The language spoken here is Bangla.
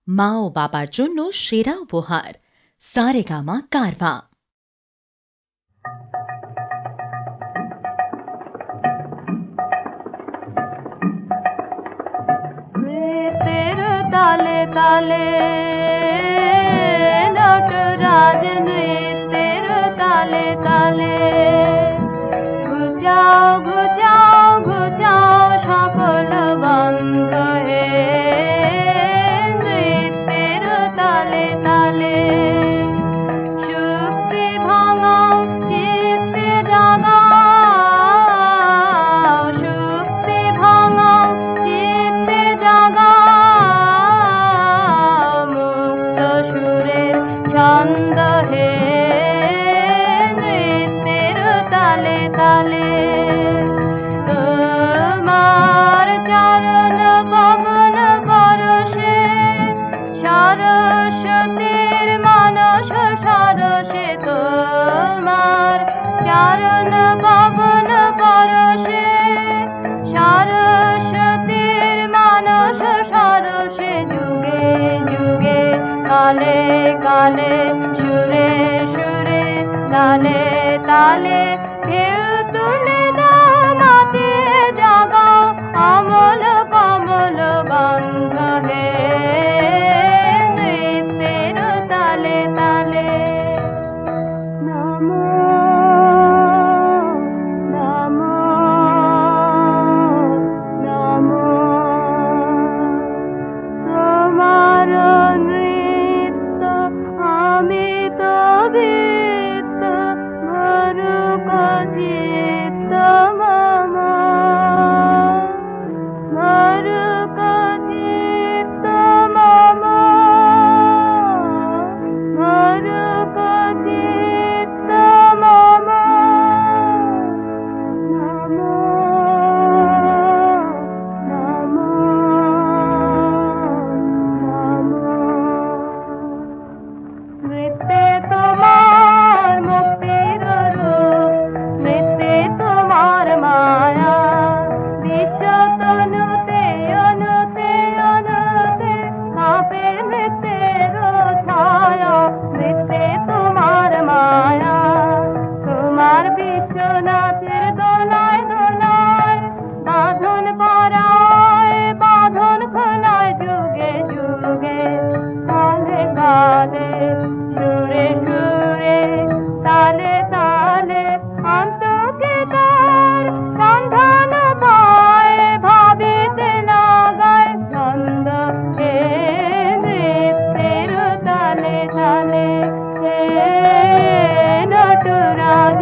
মা ও বাবার জন্য সেরা উপহার সারেগামা কারভা। ताले ताले नटराज नृत्येर ताले ताले घुचाओ घुचाओ घुचाओ सकल बंध हे नृत्येर ताले ताले शुक्ति भाঙাও চিত্তে জাগাও शुक्ति भाঙাও চিত্তে জাগাও ছন্দ হে নৃত্যের তালে তালে তোমার চরণ পবন পরশে সরস্বতীর মানস সরসে তোমার চরণ পবন পরশে সরস্বতীর মানস সরসে যুগে যুগে কালে কালে সুরে সুরে তালে তালে ঢেউ তুলে দাও মাতিয়ে জাগাও অমল কমল গন্ধ হে নৃত্যের তালে তালে নমো নমো নমো তোমার নৃত্য আমি তো বৃত্ত ভরুক চিত্ত মম ভরুক চিত্ত মম ভরুক চিত্ত মম নমো নমো নৃত্যে তোমার মুক্তির রূপ নৃত্যে তোমার মায়া বিশ্ব তনুতে অনুতে অনুতে কাঁপে নৃত্যের ছায়া নৃত্যে তোমার মায়া তোমার বিশ্বনাথের দোলায় দোলায় বাঁধন পরায় বাঁধন খোলায় যুগে যুগে কালে কালে সুরে সুরে তালে তালে অন্তকে তার সন্ধান পায় ভাবিতে লাগায় ছন্দ হে নৃত্যের তালে তালে হে নটরাজ